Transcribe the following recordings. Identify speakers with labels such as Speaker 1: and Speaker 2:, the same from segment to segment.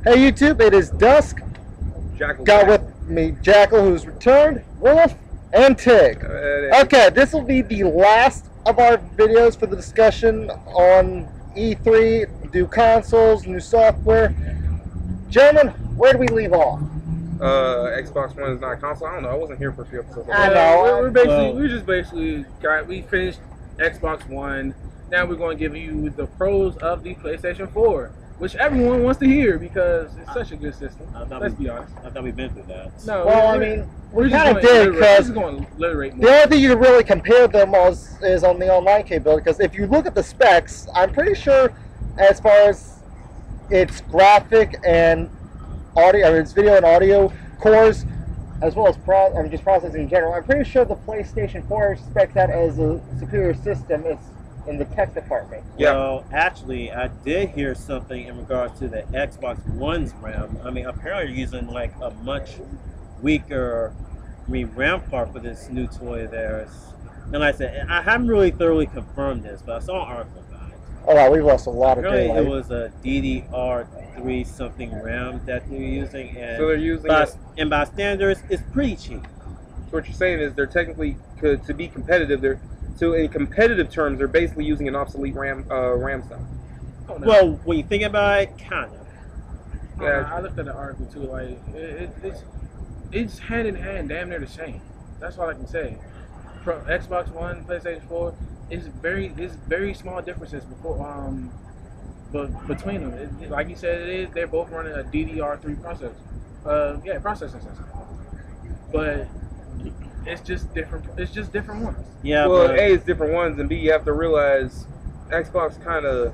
Speaker 1: Hey YouTube, it is Dusk.
Speaker 2: Jackal.
Speaker 1: Got with me Jackal, who's returned, Wolf, and Tig. Okay, this will be the last of our videos for the discussion on E3, new consoles, new software. Gentlemen, where do we leave off?
Speaker 2: Xbox One is not a console. I don't know. I wasn't here for a few episodes.
Speaker 1: I know.
Speaker 3: We finished Xbox One. Now we're going to give you the pros of the PlayStation 4, which everyone wants to hear because it's such a good system. Let's be honest.
Speaker 4: I thought we've been through that.
Speaker 3: No,
Speaker 1: Well, I mean, we kind of did because the only thing you can really compare them is on the online capability. Because if you look at the specs, I'm pretty sure as far as its graphic and audio, I mean, its video and audio cores, as well as just processing in general, I'm pretty sure the PlayStation 4 specs that as a superior system. It's in the tech department.
Speaker 4: Yeah. Well, actually, I did hear something in regards to the Xbox One's RAM. I mean, apparently they're using like a much weaker, RAM part for this new toy of theirs. And like I said, I haven't really thoroughly confirmed this, but I saw an article about it.
Speaker 1: Oh wow, we've lost a lot of daylight.
Speaker 4: Apparently it was a DDR3 something RAM that they're using, and
Speaker 2: so they're using
Speaker 4: by standards, it's pretty cheap.
Speaker 2: So what you're saying is they're technically to be competitive. So in competitive terms, they're basically using an obsolete RAM stock.
Speaker 3: Oh, no.
Speaker 4: Well, when you think about it, kind of.
Speaker 3: Yeah, I looked at the article too. Like it's hand in hand, damn near the same. That's all I can say. From Xbox One, PlayStation 4, it's very small differences between them. Like you said, they're both running a DDR3 processor. Processing system. But it's just different. It's just different ones.
Speaker 4: Yeah.
Speaker 2: Well, A, it's different ones, and B, you have to realize Xbox kind of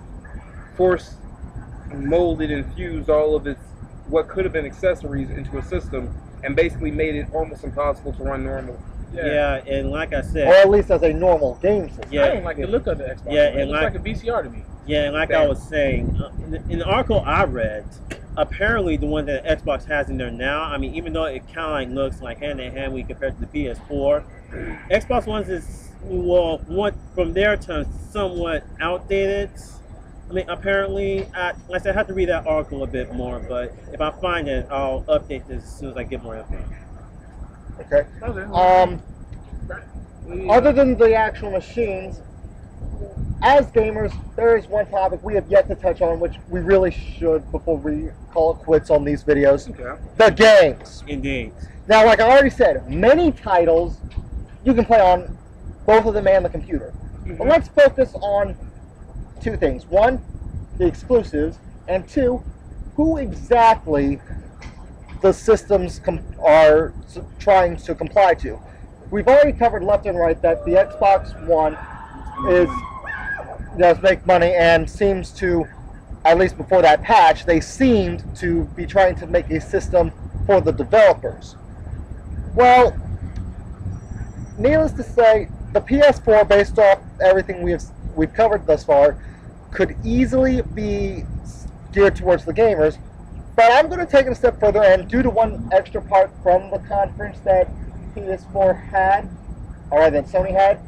Speaker 2: molded and fused all of its what could have been accessories into a system, and basically made it almost impossible to run normal.
Speaker 4: Yeah, and like I said,
Speaker 1: or at least as a normal game system.
Speaker 4: Yeah,
Speaker 3: I don't like the look of the Xbox.
Speaker 4: Yeah,
Speaker 3: it looks like a VCR to me.
Speaker 4: Yeah, and like I was saying, in the article I read, apparently the one that Xbox has in there now, I mean, even though it kind of like looks like hand in hand when compared to the PS4, Xbox One is, well, from their terms, somewhat outdated. I mean, apparently, like I said, I have to read that article a bit more, but if I find it, I'll update this as soon as I get more info.
Speaker 1: Okay. Other than the actual machines, as gamers, there is one topic we have yet to touch on, which we really should before we call it quits on these videos.
Speaker 2: Okay.
Speaker 1: The games.
Speaker 4: Indeed.
Speaker 1: Now, like I already said, many titles you can play on both of them and the computer. Mm-hmm. But let's focus on two things. One, the exclusives, and two, who exactly the systems are trying to comply to. We've already covered left and right that the Xbox One does make money and seems to, at least before that patch, they seemed to be trying to make a system for the developers. Well, needless to say, the PS4, based off everything we've covered thus far, could easily be geared towards the gamers. But I'm going to take it a step further, and due to one extra part from the conference that PS4 had, or that Sony had,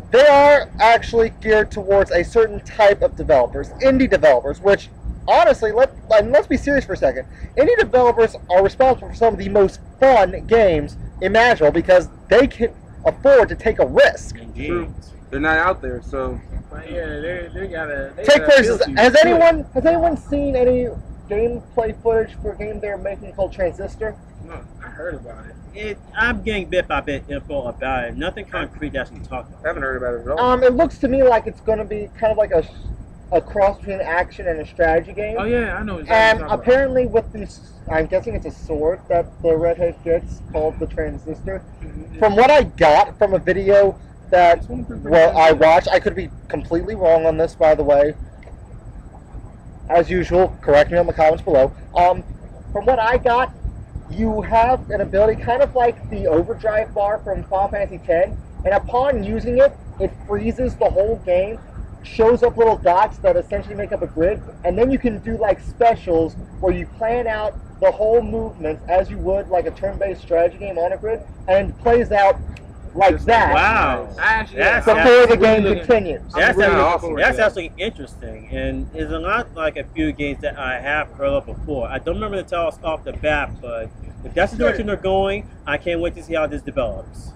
Speaker 1: they are actually geared towards a certain type of developers, indie developers, which, honestly, let's be serious for a second. Indie developers are responsible for some of the most fun games imaginable because they can afford to take a risk.
Speaker 2: True. They're not out there, so...
Speaker 3: But yeah, they gotta...
Speaker 1: Take for instance, has anyone seen any gameplay footage for a game they're making called Transistor?
Speaker 3: No, I heard about it.
Speaker 4: I'm getting bit by bit info about it. Nothing concrete to actually talk about.
Speaker 2: I haven't heard about it at all.
Speaker 1: It looks to me like it's going to be kind of like a cross between action and a strategy game.
Speaker 3: Oh yeah, I know exactly.
Speaker 1: And apparently with this, I'm guessing it's a sword that the redhead gets called the Transistor. Mm-hmm. From what I got from a video that I watched, I could be completely wrong on this, by the way. As usual, correct me in the comments below. From what I got, you have an ability kind of like the overdrive bar from Final Fantasy X, and upon using it, it freezes the whole game, shows up little dots that essentially make up a grid, and then you can do like specials where you plan out the whole movement as you would like a turn-based strategy game on a grid, and it plays out like that.
Speaker 4: Wow.
Speaker 3: Actually,
Speaker 4: That's
Speaker 1: Before the game
Speaker 3: really
Speaker 1: continues.
Speaker 4: That's,
Speaker 2: really
Speaker 4: actually,
Speaker 2: awesome.
Speaker 4: that's actually interesting, and it's a lot like a few games that I have heard of before. I don't remember the titles off the bat, but if that's the direction they're going, I can't wait to see how this develops.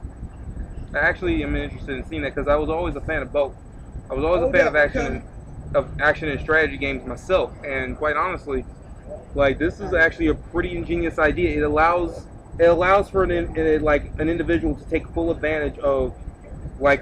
Speaker 2: I actually am interested in seeing that because I was always a fan of both. I was always a fan of action and strategy games myself, and quite honestly, like this is actually a pretty ingenious idea. It allows for an individual to take full advantage of like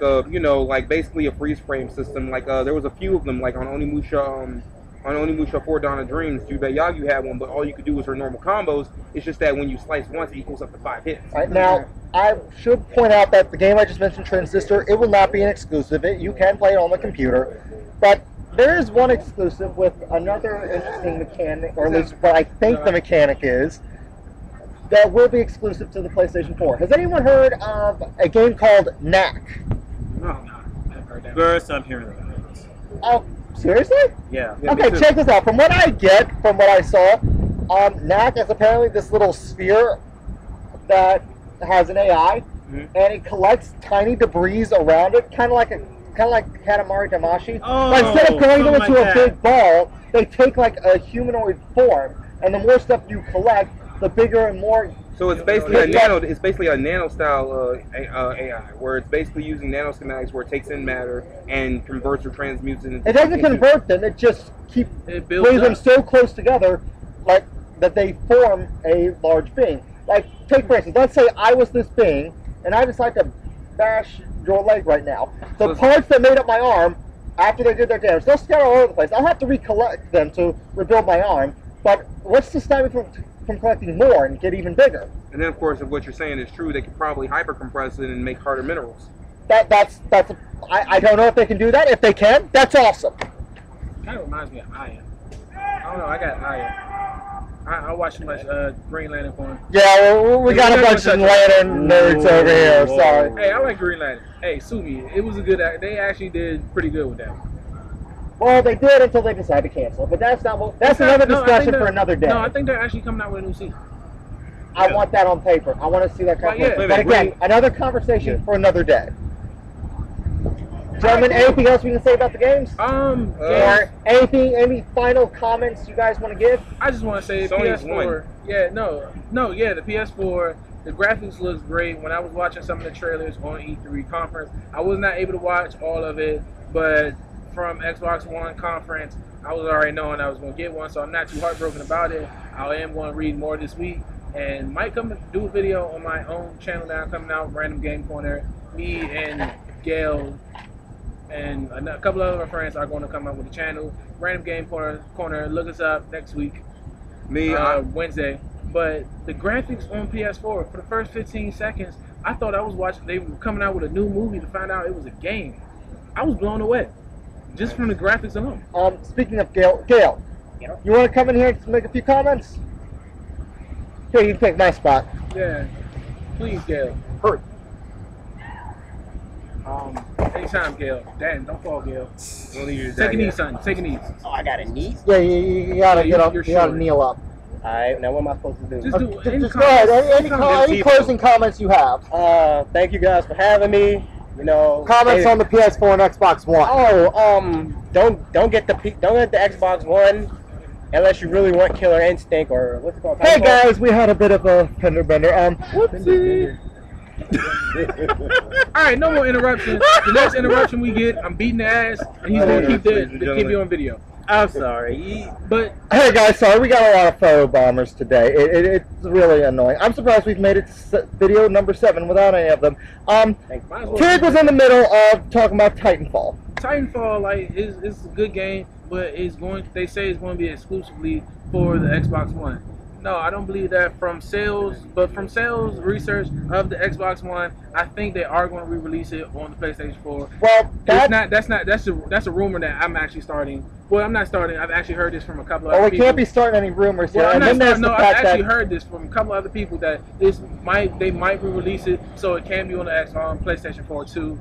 Speaker 2: basically a freeze frame system. Like there was a few of them like on Onimusha 4 Dawn of Dreams. Jubei Yagyu had one, but all you could do was her normal combos. It's just that when you slice once, it equals up to 5 hits.
Speaker 1: Right now, I should point out that the game I just mentioned, Transistor, it will not be an exclusive. You can play it on the computer, but there is one exclusive with another interesting mechanic, or at least what I think the mechanic is, that will be exclusive to the PlayStation 4. Has anyone heard of a game called Knack?
Speaker 3: No, I've heard that.
Speaker 4: First, I'm hearing about it.
Speaker 1: Oh, seriously?
Speaker 4: Yeah.
Speaker 2: Yeah,
Speaker 1: Okay,
Speaker 2: me too.
Speaker 1: check this out. From what I saw, Knack is apparently this little sphere that has an AI, and it collects tiny debris around it, kind of like Katamari Damacy.
Speaker 4: Oh,
Speaker 1: but instead of going
Speaker 4: something
Speaker 1: into
Speaker 4: like
Speaker 1: a
Speaker 4: that.
Speaker 1: big ball, they take like a humanoid form, and the more stuff you collect, the bigger and more.
Speaker 2: So it's basically a nano style AI, where it's basically using nano schematics where it takes in matter and converts or transmutes it into.
Speaker 1: It doesn't convert them; it just
Speaker 3: It builds
Speaker 1: brings them
Speaker 3: up.
Speaker 1: so close together, like that they form a large being. Like, take for instance, let's say I was this being, and I decide to bash your leg right now. The parts that made up my arm, after they did their damage, they'll scatter all over the place. I'll have to recollect them to rebuild my arm. But what's to stop me from collecting more and get even bigger?
Speaker 2: And then, of course, if what you're saying is true, they could probably hyper-compress it and make harder minerals.
Speaker 1: I don't know if they can do that. If they can, that's awesome.
Speaker 3: Kind of reminds me of Aya. I don't know. I got Aya. I watched too much Green Lantern porn.
Speaker 1: Yeah, well, we got a bunch of lantern nerds over here. Sorry.
Speaker 3: Hey, I like Green Lantern. Hey, sue me. It was a good. They actually did pretty good with that.
Speaker 1: Well, they did until they decided to cancel. But that's not. That's another discussion for another day.
Speaker 3: No, I think they're actually coming out with a new season.
Speaker 1: I want that on paper. I want to see that come.
Speaker 3: Yeah.
Speaker 1: But again, another conversation for another day. Gentlemen, anything else we can say about the games? Or any final comments you guys want to give?
Speaker 3: I just want to say
Speaker 2: Sony's
Speaker 3: PS4.
Speaker 2: won.
Speaker 3: Yeah, the PS4. The graphics looks great. When I was watching some of the trailers on E3 conference, I was not able to watch all of it, but from Xbox One conference, I was already knowing I was going to get one, so I'm not too heartbroken about it. I am going to read more this week, and might come do a video on my own channel that I'm coming out, Random Game Corner. Me and Gail and a couple of other friends are going to come up with a channel, Random Game Corner. Look us up next week, Wednesday. But the graphics on PS4 for the first 15 seconds, I thought I was watching. They were coming out with a new movie to find out it was a game. I was blown away just from the graphics alone.
Speaker 1: Speaking of Gail, you want to come in here and make a few comments? Here, you can take my spot.
Speaker 3: Yeah, please, Gail.
Speaker 1: Hurry.
Speaker 3: Anytime, Gail. Damn, don't fall, Gail.
Speaker 2: Don't leave your
Speaker 3: Take a
Speaker 2: dad
Speaker 3: knee,
Speaker 2: yet.
Speaker 3: son. Take a knee.
Speaker 5: Oh, I got a niece?
Speaker 1: Yeah, you gotta
Speaker 3: Yeah,
Speaker 1: get up.
Speaker 3: you're
Speaker 1: You gotta
Speaker 3: short.
Speaker 1: kneel up.
Speaker 5: Alright, now what am I supposed to do?
Speaker 3: Just do
Speaker 1: Just go ahead. Any closing comments you have?
Speaker 5: Thank you guys for having me. You know,
Speaker 1: Comments on the PS4 and Xbox One.
Speaker 5: don't get the Xbox One unless you really want Killer Instinct or what's it called?
Speaker 1: Hey guys, we had a bit of a fender bender.
Speaker 3: Whoopsie. All right, no more interruptions. The next interruption we get, I'm beating the ass, and he's gonna keep you on video.
Speaker 4: I'm sorry.
Speaker 3: But
Speaker 1: Hey guys, sorry, we got a lot of photo bombers today. It's really annoying. I'm surprised we've made it to video number 7 without any of them.
Speaker 3: might as well.
Speaker 1: Kid was in the middle of talking about Titanfall.
Speaker 3: Titanfall, like, is a good game, but they say it's going to be exclusively for the Xbox One. No, I don't believe that from sales research of the Xbox One, I think they are going to re-release it on the PlayStation 4.
Speaker 1: Well,
Speaker 3: That's a rumor that I'm actually starting. Well, I'm not starting. I've actually heard this from a couple of other
Speaker 1: we
Speaker 3: people.
Speaker 1: can't be starting any rumors here.
Speaker 3: Well, I'm
Speaker 1: And
Speaker 3: not
Speaker 1: then
Speaker 3: starting.
Speaker 1: there's
Speaker 3: No,
Speaker 1: the
Speaker 3: I've
Speaker 1: fact
Speaker 3: actually
Speaker 1: that
Speaker 3: heard this from a couple of other people that they might re-release it so it can be on the PlayStation 4 too.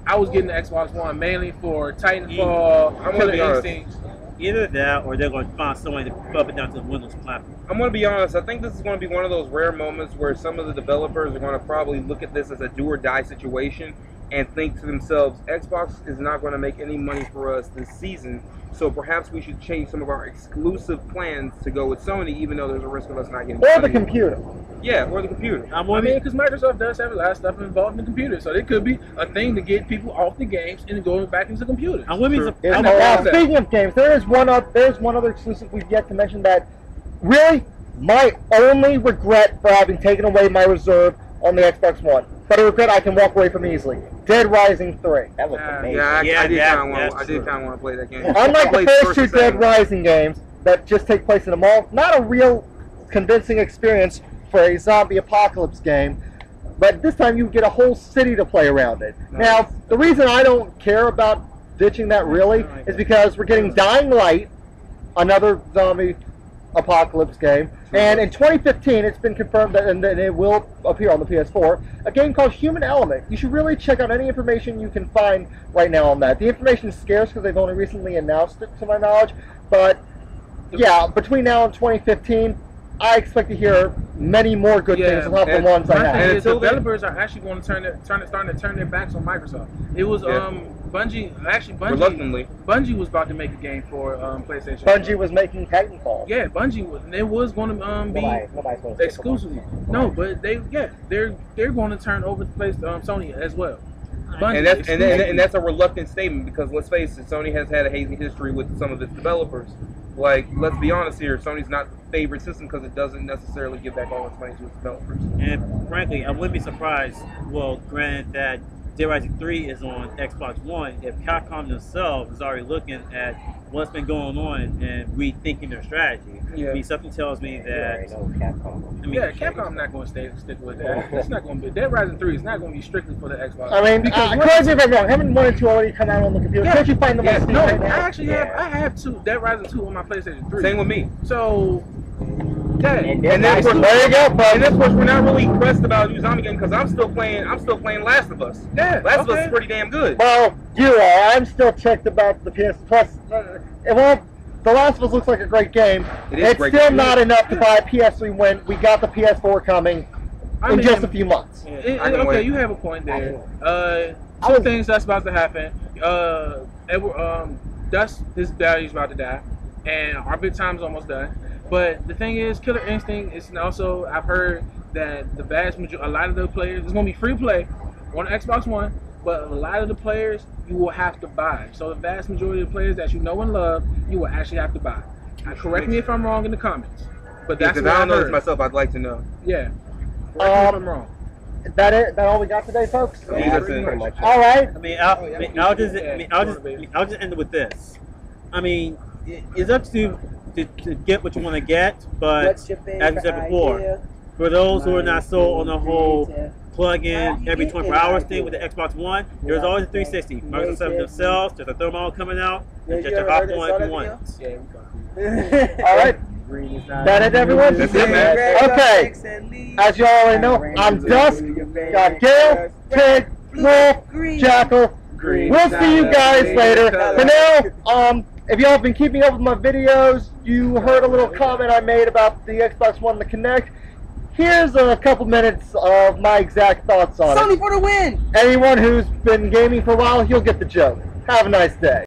Speaker 3: I was getting the Xbox One mainly for Titanfall,
Speaker 2: I'm gonna
Speaker 3: Killer
Speaker 2: be honest.
Speaker 3: Instinct.
Speaker 4: Either that, or they're going to find someone to put it down to the Windows platform.
Speaker 2: I'm going to be honest. I think this is going to be one of those rare moments where some of the developers are going to probably look at this as a do or die situation and think to themselves, Xbox is not going to make any money for us this season, so perhaps we should change some of our exclusive plans to go with Sony, even though there's a risk of us not getting
Speaker 1: Or the
Speaker 2: money.
Speaker 1: computer.
Speaker 2: Yeah, or the computer.
Speaker 3: I mean, because Microsoft does have a lot of stuff involved in the computer, so it could be a thing to get people off the games and going back into computers.
Speaker 4: I wouldn't be
Speaker 2: Sure.
Speaker 1: Now,
Speaker 4: surprised.
Speaker 1: speaking of games, there's one other exclusive we've yet to mention that really my only regret for having taken away my reserve on the Xbox One, but a regret I can walk away from easily. Dead Rising 3.
Speaker 5: That was amazing.
Speaker 2: Yeah, I did
Speaker 4: that-
Speaker 2: kind
Speaker 4: that's
Speaker 2: of
Speaker 4: true.
Speaker 2: want to play that game.
Speaker 1: Unlike
Speaker 2: I
Speaker 1: the
Speaker 2: played
Speaker 1: first two
Speaker 2: and
Speaker 1: Dead
Speaker 2: second.
Speaker 1: Rising games that just take place in a mall, not a real convincing experience for a zombie apocalypse game, but this time you get a whole city to play around it. Now, the reason I don't care about ditching that really is because we're getting Dying Light, another zombie apocalypse game, and in 2015 it's been confirmed that and it will appear on the PS4, a game called Human Element. You should really check out any information you can find right now on that. The information is scarce because they've only recently announced it to my knowledge, but yeah, between now and 2015 I expect to hear many more good things than the ones I
Speaker 3: My
Speaker 1: have.
Speaker 3: thing is,
Speaker 2: until then-
Speaker 3: developers are actually going to starting to turn their backs on Microsoft. It was Bungie.
Speaker 2: Reluctantly.
Speaker 3: Bungie was about to make a game for PlayStation.
Speaker 1: Bungie was making Titanfall.
Speaker 3: Yeah, Bungie was. And it was going to be
Speaker 5: Nobody's going to
Speaker 3: exclusively. No, but they're going to turn over to Sony as well. Bungie,
Speaker 2: And that's
Speaker 3: exclusively.
Speaker 2: and that's a reluctant statement because let's face it, Sony has had a hazy history with some of its developers. Like, let's be honest here, Sony's not the favorite system because it doesn't necessarily give back all its money to its developers.
Speaker 4: And frankly, I wouldn't be surprised, well, granted that Dead Rising 3 is on Xbox One, if Capcom themselves is already looking at what's been going on and rethinking their strategy.
Speaker 2: Yeah.
Speaker 4: I mean, something tells me
Speaker 5: You
Speaker 4: that...
Speaker 5: already know Capcom.
Speaker 4: I mean,
Speaker 3: Capcom's not going to stick with that. It's not going to be. Dead Rising 3 is not going to be strictly for the Xbox.
Speaker 1: I mean, correct me if I'm wrong, haven't 1 and 2 already come out on the computer?
Speaker 3: Yeah.
Speaker 1: Can't you find them on Steam
Speaker 3: No,
Speaker 1: right
Speaker 3: I
Speaker 1: now?
Speaker 3: actually have two Dead Rising 2 on my PlayStation 3.
Speaker 2: Same with me.
Speaker 3: So, yeah.
Speaker 5: And
Speaker 2: And then, of course,
Speaker 1: There you go, folks.
Speaker 2: and of course, we're not really impressed about a new zombie game because I'm still playing Last of Us.
Speaker 3: Yeah,
Speaker 2: Last of Us
Speaker 3: okay.
Speaker 2: is pretty damn good.
Speaker 1: Well, you are. I'm still checked about the PS Plus. Well, The Last of Us looks like a great game.
Speaker 2: It is a
Speaker 1: It's
Speaker 2: great
Speaker 1: still
Speaker 2: game.
Speaker 1: not enough to buy a PS3 when we got the PS4 coming in just a few months.
Speaker 2: I can
Speaker 3: Okay,
Speaker 2: wait.
Speaker 3: you have a point there.
Speaker 1: I
Speaker 3: Two
Speaker 1: was-
Speaker 3: things that's about to happen. Dust, his daddy's about to die, and our big time's almost done. But the thing is, Killer Instinct is also, I've heard that the vast majority, a lot of the players, it's going to be free play on Xbox One, but a lot of the players you will have to buy. So the vast majority of the players that you know and love, you will actually have to buy. Correct me if I'm wrong in the comments, but that's
Speaker 2: Because
Speaker 3: what
Speaker 2: I don't know
Speaker 3: heard.
Speaker 2: this myself, I'd like to know.
Speaker 3: Yeah. Correct me if I'm wrong.
Speaker 1: That it? That all we got today, folks?
Speaker 2: Yeah, that's
Speaker 5: pretty
Speaker 2: it.
Speaker 5: much.
Speaker 1: All right.
Speaker 4: I'll just end it with this. I mean, it's up to you to get what you want to get, but
Speaker 6: What's your
Speaker 4: as we said before, for those who are not sold on the whole plug-in every 24 hours thing with the Xbox One, there's always a 360. Microsoft said themselves, there's a thermal coming out, and just a hot one if you want.
Speaker 1: All right. That it, everyone?
Speaker 2: That's it, man.
Speaker 1: Okay. As you already know, I'm Dusk. Got Gale, Pig, Wolf, Jackal. We'll see you guys later. For now, if y'all have been keeping up with my videos, you heard a little comment I made about the Xbox One, the Kinect. Here's a couple minutes of my exact thoughts on
Speaker 6: Sony
Speaker 1: it.
Speaker 6: for the win!
Speaker 1: Anyone who's been gaming for a while, you'll get the joke. Have a nice day.